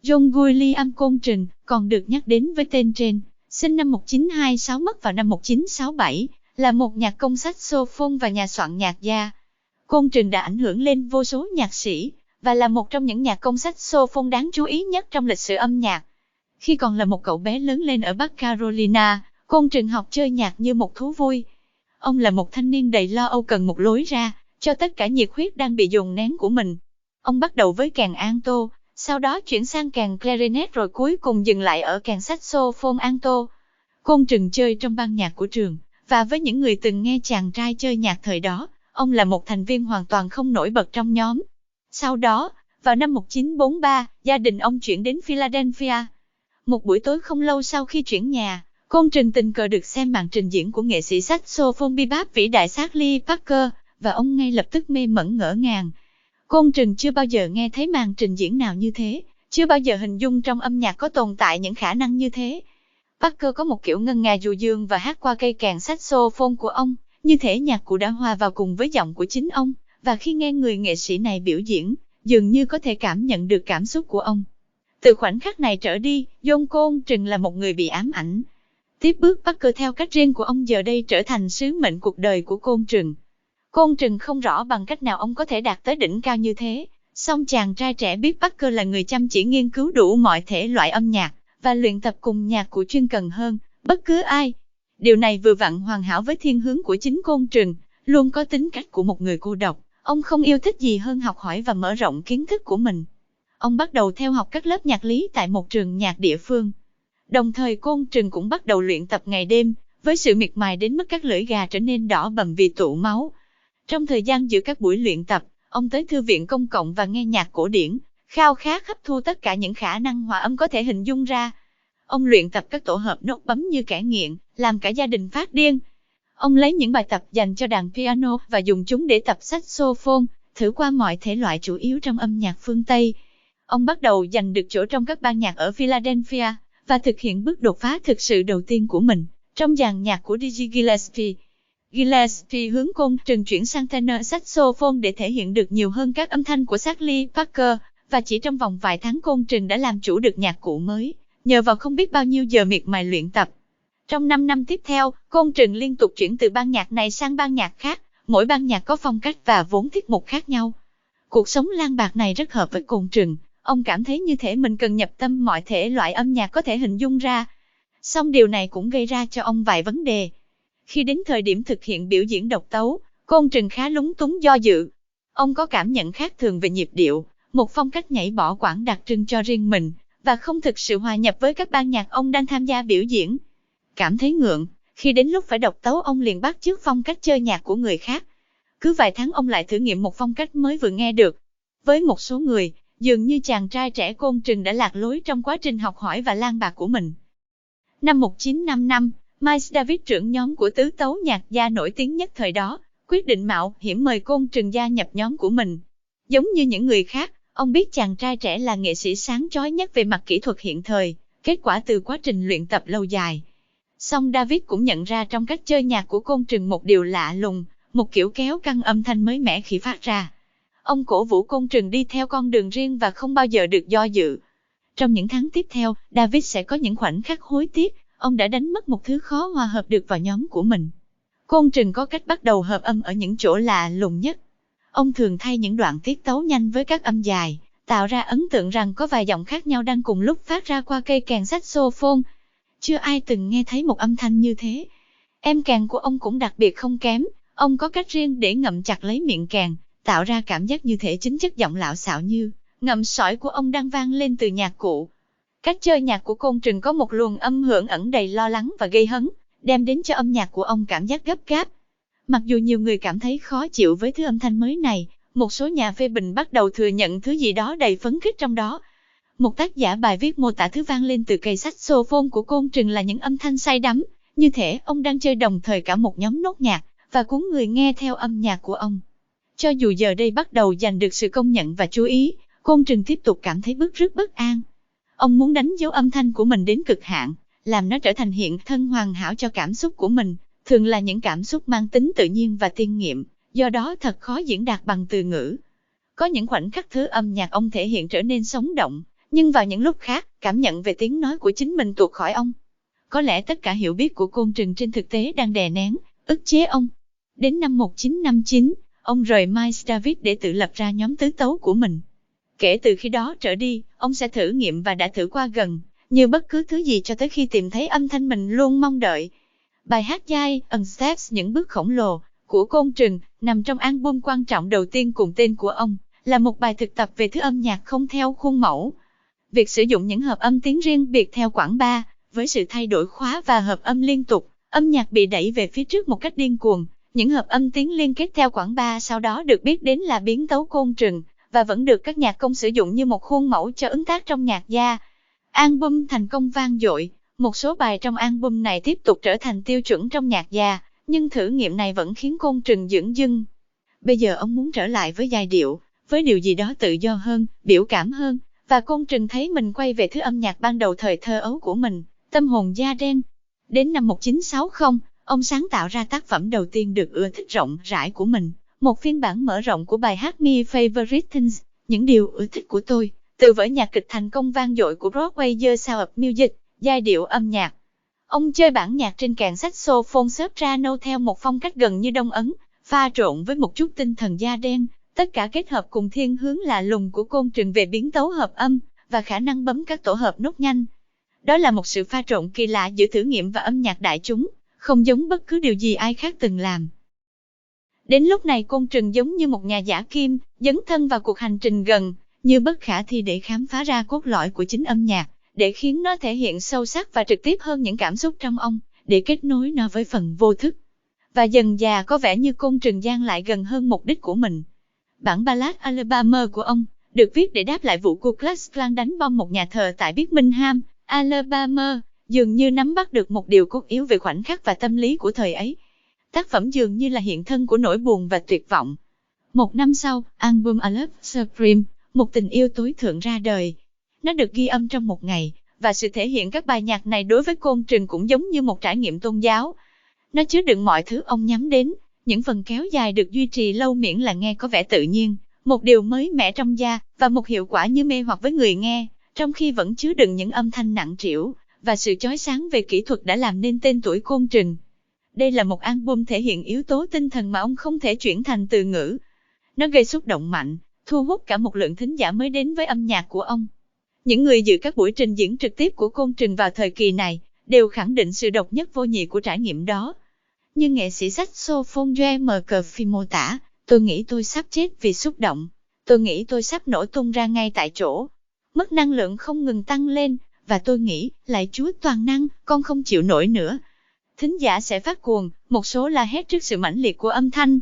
John William Côn Trừng, còn được nhắc đến với tên trên, sinh năm 1926 mất vào năm 1967, là một nhạc công saxophone và nhà soạn nhạc gia. Côn Trừng đã ảnh hưởng lên vô số nhạc sĩ, và là một trong những nhạc công saxophone đáng chú ý nhất trong lịch sử âm nhạc. Khi còn là một cậu bé lớn lên ở Bắc Carolina, Côn Trừng học chơi nhạc như một thú vui. Ông là một thanh niên đầy lo âu cần một lối ra cho tất cả nhiệt huyết đang bị dồn nén của mình. Ông bắt đầu với kèn alto, sau đó chuyển sang kèn clarinet rồi cuối cùng dừng lại ở kèn saxophone alto. Côn Trừng chơi trong ban nhạc của trường, và với những người từng nghe chàng trai chơi nhạc thời đó, ông là một thành viên hoàn toàn không nổi bật trong nhóm. Sau đó, vào năm 1943, gia đình ông chuyển đến Philadelphia. Một buổi tối không lâu sau khi chuyển nhà, Côn Trừng tình cờ được xem màn trình diễn của nghệ sĩ saxophone bebop vĩ đại Charlie Parker, và ông ngay lập tức mê mẩn ngỡ ngàng. Côn Trừng chưa bao giờ nghe thấy màn trình diễn nào như thế, chưa bao giờ hình dung trong âm nhạc có tồn tại những khả năng như thế. Parker có một kiểu ngân nga du dương và hát qua cây kèn saxophone của ông, như thể nhạc cụ đã hòa vào cùng với giọng của chính ông, và khi nghe người nghệ sĩ này biểu diễn, dường như có thể cảm nhận được cảm xúc của ông. Từ khoảnh khắc này trở đi, John Côn Trừng là một người bị ám ảnh. Tiếp bước Parker theo cách riêng của ông giờ đây trở thành sứ mệnh cuộc đời của Côn Trừng. Côn Trừng không rõ bằng cách nào ông có thể đạt tới đỉnh cao như thế, song chàng trai trẻ biết Parker là người chăm chỉ nghiên cứu đủ mọi thể loại âm nhạc, và luyện tập cùng nhạc cụ chuyên cần hơn bất cứ ai. Điều này vừa vặn hoàn hảo với thiên hướng của chính Côn Trừng, luôn có tính cách của một người cô độc. Ông không yêu thích gì hơn học hỏi và mở rộng kiến thức của mình. Ông bắt đầu theo học các lớp nhạc lý tại một trường nhạc địa phương. Đồng thời Côn Trừng cũng bắt đầu luyện tập ngày đêm, với sự miệt mài đến mức các lưỡi gà trở nên đỏ bầm vì tụ máu. Trong thời gian giữa các buổi luyện tập, ông tới thư viện công cộng và nghe nhạc cổ điển, khao khát hấp thu tất cả những khả năng hòa âm có thể hình dung ra. Ông luyện tập các tổ hợp nốt bấm như kẻ nghiện, làm cả gia đình phát điên. Ông lấy những bài tập dành cho đàn piano và dùng chúng để tập saxophone, thử qua mọi thể loại chủ yếu trong âm nhạc phương Tây. Ông bắt đầu giành được chỗ trong các ban nhạc ở Philadelphia, và thực hiện bước đột phá thực sự đầu tiên của mình, trong dàn nhạc của Dizzy Gillespie. Gillespie hướng Côn Trừng chuyển sang tenor saxophone để thể hiện được nhiều hơn các âm thanh của Charlie Parker, và chỉ trong vòng vài tháng Côn Trừng đã làm chủ được nhạc cụ mới, nhờ vào không biết bao nhiêu giờ miệt mài luyện tập. Trong 5 năm tiếp theo, Côn Trừng liên tục chuyển từ ban nhạc này sang ban nhạc khác, mỗi ban nhạc có phong cách và vốn tiết mục khác nhau. Cuộc sống lang bạc này rất hợp với Côn Trừng, ông cảm thấy như thể mình cần nhập tâm mọi thể loại âm nhạc có thể hình dung ra. Song điều này cũng gây ra cho ông vài vấn đề. Khi đến thời điểm thực hiện biểu diễn độc tấu, Côn Trừng khá lúng túng do dự. Ông có cảm nhận khác thường về nhịp điệu, một phong cách nhảy bỏ quãng đặc trưng cho riêng mình, và không thực sự hòa nhập với các ban nhạc ông đang tham gia biểu diễn. Cảm thấy ngượng, khi đến lúc phải độc tấu ông liền bắt chước phong cách chơi nhạc của người khác. Cứ vài tháng ông lại thử nghiệm một phong cách mới vừa nghe được. Với một số người, dường như chàng trai trẻ Côn Trừng đã lạc lối trong quá trình học hỏi và lang bạc của mình. Năm 1955, Miles Davis, trưởng nhóm của tứ tấu nhạc gia nổi tiếng nhất thời đó, quyết định mạo hiểm mời Côn Trừng gia nhập nhóm của mình. Giống như những người khác, ông biết chàng trai trẻ là nghệ sĩ sáng chói nhất về mặt kỹ thuật hiện thời, kết quả từ quá trình luyện tập lâu dài. Song Davis cũng nhận ra trong cách chơi nhạc của Côn Trừng một điều lạ lùng, một kiểu kéo căng âm thanh mới mẻ khi phát ra. Ông cổ vũ Côn Trừng đi theo con đường riêng và không bao giờ được do dự. Trong những tháng tiếp theo, Davis sẽ có những khoảnh khắc hối tiếc, ông đã đánh mất một thứ khó hòa hợp được vào nhóm của mình. Côn Trừng có cách bắt đầu hợp âm ở những chỗ lạ lùng nhất. Ông thường thay những đoạn tiết tấu nhanh với các âm dài, tạo ra ấn tượng rằng có vài giọng khác nhau đang cùng lúc phát ra qua cây kèn saxophone. Chưa ai từng nghe thấy một âm thanh như thế. Em kèn của ông cũng đặc biệt không kém, ông có cách riêng để ngậm chặt lấy miệng kèn, tạo ra cảm giác như thể chính chất giọng lạo xạo như ngậm sỏi của ông đang vang lên từ nhạc cụ. Cách chơi nhạc của Côn Trừng có một luồng âm hưởng ẩn đầy lo lắng và gây hấn, đem đến cho âm nhạc của ông cảm giác gấp gáp. Mặc dù nhiều người cảm thấy khó chịu với thứ âm thanh mới này, một số nhà phê bình bắt đầu thừa nhận thứ gì đó đầy phấn khích trong đó. Một tác giả bài viết mô tả thứ vang lên từ cây saxophone của Côn Trừng là những âm thanh say đắm, như thể ông đang chơi đồng thời cả một nhóm nốt nhạc, và cuốn người nghe theo âm nhạc của ông. Cho dù giờ đây bắt đầu giành được sự công nhận và chú ý, Côn Trừng tiếp tục cảm thấy bứt rứt bất an. Ông muốn đánh dấu âm thanh của mình đến cực hạn, làm nó trở thành hiện thân hoàn hảo cho cảm xúc của mình, thường là những cảm xúc mang tính tự nhiên và tiên nghiệm, do đó thật khó diễn đạt bằng từ ngữ. Có những khoảnh khắc thứ âm nhạc ông thể hiện trở nên sống động, Nhưng vào những lúc khác, cảm nhận về tiếng nói của chính mình tuột khỏi ông. Có lẽ tất cả hiểu biết của Côn Trừng trên thực tế đang đè nén, ức chế ông. Đến năm 1959, ông rời Miles Davis để tự lập ra nhóm tứ tấu của mình. Kể từ khi đó trở đi, ông sẽ thử nghiệm và đã thử qua gần như bất cứ thứ gì cho tới khi tìm thấy âm thanh mình luôn mong đợi. Bài hát Giant Steps, những bước khổng lồ, của Côn Trừng, nằm trong album quan trọng đầu tiên cùng tên của ông, là một bài thực tập về thứ âm nhạc không theo khuôn mẫu. Việc sử dụng những hợp âm tiếng riêng biệt theo quãng 3, với sự thay đổi khóa và hợp âm liên tục, âm nhạc bị đẩy về phía trước một cách điên cuồng. Những hợp âm tiếng liên kết theo quãng 3 sau đó được biết đến là biến tấu Côn Trừng, và vẫn được các nhạc công sử dụng như một khuôn mẫu cho ứng tác trong nhạc gia. Album thành công vang dội, một số bài trong album này tiếp tục trở thành tiêu chuẩn trong nhạc gia, nhưng thử nghiệm này vẫn khiến Côn Trừng dửng dưng. Bây giờ ông muốn trở lại với giai điệu, với điều gì đó tự do hơn, biểu cảm hơn, và Côn Trừng thấy mình quay về thứ âm nhạc ban đầu thời thơ ấu của mình, tâm hồn da đen. Đến năm 1960, ông sáng tạo ra tác phẩm đầu tiên được ưa thích rộng rãi của mình, một phiên bản mở rộng của bài hát My Favorite Things, những điều ưa thích của tôi, từ vở nhạc kịch thành công vang dội của Broadway The Sound of Music, giai điệu âm nhạc. Ông chơi bản nhạc trên kèn saxophone soprano theo một phong cách gần như Đông Ấn, pha trộn với một chút tinh thần da đen, tất cả kết hợp cùng thiên hướng lạ lùng của Côn Trừng về biến tấu hợp âm và khả năng bấm các tổ hợp nốt nhanh. Đó là một sự pha trộn kỳ lạ giữa thử nghiệm và âm nhạc đại chúng, không giống bất cứ điều gì ai khác từng làm. Đến lúc này Côn Trừng giống như một nhà giả kim, dấn thân vào cuộc hành trình gần như bất khả thi để khám phá ra cốt lõi của chính âm nhạc, để khiến nó thể hiện sâu sắc và trực tiếp hơn những cảm xúc trong ông, để kết nối nó với phần vô thức. Và dần dà có vẻ như Côn Trừng dang lại gần hơn mục đích của mình. Bản ballad Alabama của ông, được viết để đáp lại vụ Ku Klux Klan đánh bom một nhà thờ tại Birmingham, Alabama, dường như nắm bắt được một điều cốt yếu về khoảnh khắc và tâm lý của thời ấy. Tác phẩm dường như là hiện thân của nỗi buồn và tuyệt vọng. Một năm sau, album A Love Supreme, một tình yêu tối thượng ra đời. Nó được ghi âm trong một ngày, và sự thể hiện các bài nhạc này đối với Côn Trừng cũng giống như một trải nghiệm tôn giáo. Nó chứa đựng mọi thứ ông nhắm đến, những phần kéo dài được duy trì lâu miễn là nghe có vẻ tự nhiên, một điều mới mẻ trong da, và một hiệu quả như mê hoặc với người nghe, trong khi vẫn chứa đựng những âm thanh nặng trĩu, và sự chói sáng về kỹ thuật đã làm nên tên tuổi Côn Trừng. Đây là một album thể hiện yếu tố tinh thần mà ông không thể chuyển thành từ ngữ. Nó gây xúc động mạnh, thu hút cả một lượng thính giả mới đến với âm nhạc của ông. Những người dự các buổi trình diễn trực tiếp của Côn Trừng vào thời kỳ này, đều khẳng định sự độc nhất vô nhị của trải nghiệm đó. Như nghệ sĩ saxophone Joe McCarthy mô tả, tôi nghĩ tôi sắp chết vì xúc động. Tôi nghĩ tôi sắp nổ tung ra ngay tại chỗ. Mức năng lượng không ngừng tăng lên, và tôi nghĩ, lạy Chúa toàn năng, con không chịu nổi nữa. Thính giả sẽ phát cuồng, một số la hét trước sự mãnh liệt của âm thanh.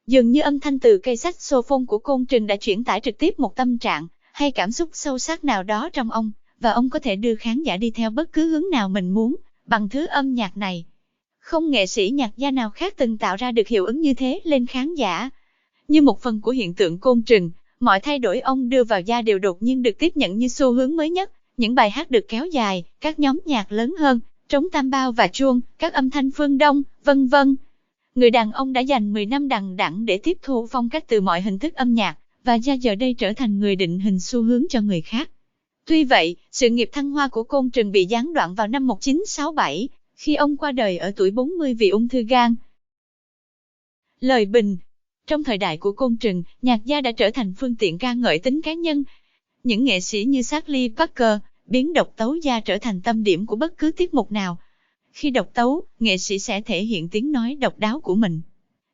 Dường như âm thanh từ cây saxophone của Côn Trừng đã chuyển tải trực tiếp một tâm trạng, hay cảm xúc sâu sắc nào đó trong ông, và ông có thể đưa khán giả đi theo bất cứ hướng nào mình muốn, bằng thứ âm nhạc này. Không nghệ sĩ nhạc gia nào khác từng tạo ra được hiệu ứng như thế lên khán giả. Như một phần của hiện tượng Côn Trừng, mọi thay đổi ông đưa vào giai điệu đột nhiên được tiếp nhận như xu hướng mới nhất, những bài hát được kéo dài, các nhóm nhạc lớn hơn, trống tam bao và chuông, các âm thanh phương Đông, vân vân. Người đàn ông đã dành 10 năm đằng đẵng để tiếp thu phong cách từ mọi hình thức âm nhạc, và giờ đây trở thành người định hình xu hướng cho người khác. Tuy vậy, sự nghiệp thăng hoa của Côn Trừng bị gián đoạn vào năm 1967, khi ông qua đời ở tuổi 40 vì ung thư gan. Lời bình. Trong thời đại của Côn Trừng, nhạc gia đã trở thành phương tiện ca ngợi tính cá nhân. Những nghệ sĩ như Charlie Parker, biến độc tấu gia trở thành tâm điểm của bất cứ tiết mục nào. Khi độc tấu, nghệ sĩ sẽ thể hiện tiếng nói độc đáo của mình.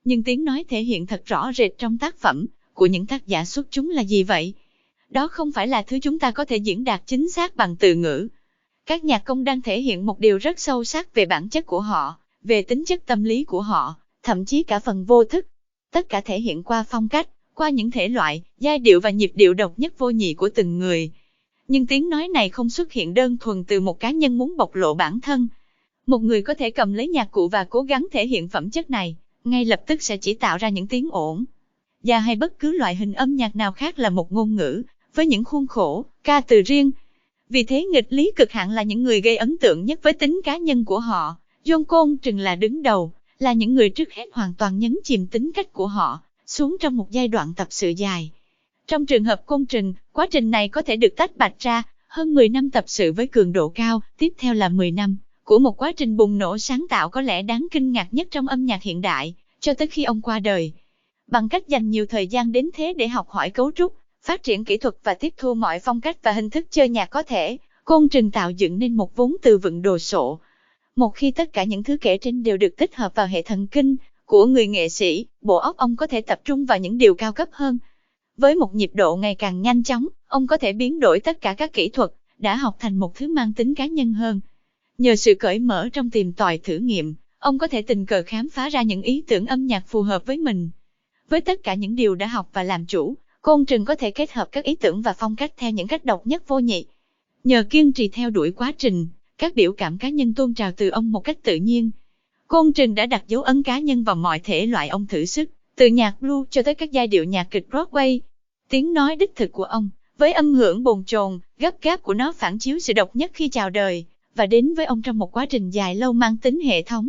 Nhưng tiếng nói thể hiện thật rõ rệt trong tác phẩm của những tác giả xuất chúng là gì vậy? Đó không phải là thứ chúng ta có thể diễn đạt chính xác bằng từ ngữ. Các nhạc công đang thể hiện một điều rất sâu sắc về bản chất của họ, về tính chất tâm lý của họ, thậm chí cả phần vô thức. Tất cả thể hiện qua phong cách, qua những thể loại, giai điệu và nhịp điệu độc nhất vô nhị của từng người. Nhưng tiếng nói này không xuất hiện đơn thuần từ một cá nhân muốn bộc lộ bản thân. Một người có thể cầm lấy nhạc cụ và cố gắng thể hiện phẩm chất này, ngay lập tức sẽ chỉ tạo ra những tiếng ổn. Và hay bất cứ loại hình âm nhạc nào khác là một ngôn ngữ, với những khuôn khổ, ca từ riêng. Vì thế nghịch lý cực hạn là những người gây ấn tượng nhất với tính cá nhân của họ. John Côn Trừng là đứng đầu, là những người trước hết hoàn toàn nhấn chìm tính cách của họ, xuống trong một giai đoạn tập sự dài. Trong trường hợp Côn Trừng, quá trình này có thể được tách bạch ra, Hơn 10 năm tập sự với cường độ cao, tiếp theo là 10 năm của một quá trình bùng nổ sáng tạo có lẽ đáng kinh ngạc nhất trong âm nhạc hiện đại, cho tới khi ông qua đời. Bằng cách dành nhiều thời gian đến thế để học hỏi cấu trúc, phát triển kỹ thuật và tiếp thu mọi phong cách và hình thức chơi nhạc có thể, Côn Trừng tạo dựng nên một vốn từ vựng đồ sộ. Một khi tất cả những thứ kể trên đều được tích hợp vào hệ thần kinh của người nghệ sĩ, bộ óc ông có thể tập trung vào những điều cao cấp hơn. Với một nhịp độ ngày càng nhanh chóng, ông có thể biến đổi tất cả các kỹ thuật đã học thành một thứ mang tính cá nhân hơn. Nhờ sự cởi mở trong tìm tòi thử nghiệm, ông có thể tình cờ khám phá ra những ý tưởng âm nhạc phù hợp với mình. Với tất cả những điều đã học và làm chủ, Côn Trừng có thể kết hợp các ý tưởng và phong cách theo những cách độc nhất vô nhị. Nhờ kiên trì theo đuổi quá trình, các biểu cảm cá nhân tuôn trào từ ông một cách tự nhiên. Côn Trừng đã đặt dấu ấn cá nhân vào mọi thể loại ông thử sức, từ nhạc blues cho tới các giai điệu nhạc kịch Broadway. Tiếng nói đích thực của ông, với âm hưởng bồn chồn, gấp gáp của nó phản chiếu sự độc nhất khi chào đời, và đến với ông trong một quá trình dài lâu mang tính hệ thống.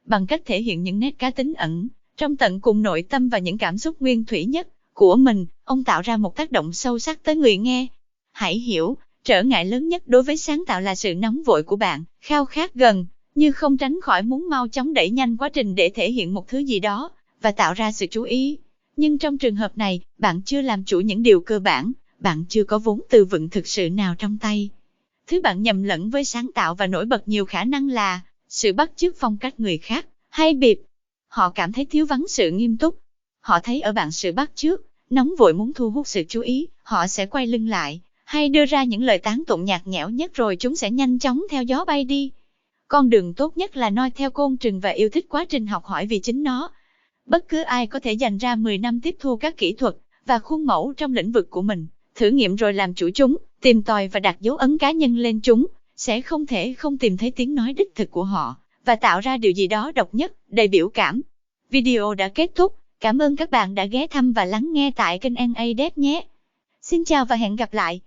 Bằng cách thể hiện những nét cá tính ẩn trong tận cùng nội tâm và những cảm xúc nguyên thủy nhất của mình, ông tạo ra một tác động sâu sắc tới người nghe. Hãy hiểu, trở ngại lớn nhất đối với sáng tạo là sự nóng vội của bạn, khao khát gần, như không tránh khỏi muốn mau chóng đẩy nhanh quá trình để thể hiện một thứ gì đó, và tạo ra sự chú ý. Nhưng trong trường hợp này, bạn chưa làm chủ những điều cơ bản, bạn chưa có vốn từ vựng thực sự nào trong tay. Thứ bạn nhầm lẫn với sáng tạo và nổi bật nhiều khả năng là sự bắt chước phong cách người khác, hay bịp. Họ cảm thấy thiếu vắng sự nghiêm túc. Họ thấy ở bạn sự bắt chước, nóng vội muốn thu hút sự chú ý, họ sẽ quay lưng lại, hay đưa ra những lời tán tụng nhạt nhẽo nhất rồi chúng sẽ nhanh chóng theo gió bay đi. Con đường tốt nhất là noi theo Côn Trừng và yêu thích quá trình học hỏi vì chính nó. Bất cứ ai có thể dành ra 10 năm tiếp thu các kỹ thuật và khuôn mẫu trong lĩnh vực của mình, thử nghiệm rồi làm chủ chúng, tìm tòi và đặt dấu ấn cá nhân lên chúng, sẽ không thể không tìm thấy tiếng nói đích thực của họ, và tạo ra điều gì đó độc nhất, đầy biểu cảm. Video đã kết thúc, cảm ơn các bạn đã ghé thăm và lắng nghe tại kênh NA Dev nhé. Xin chào và hẹn gặp lại.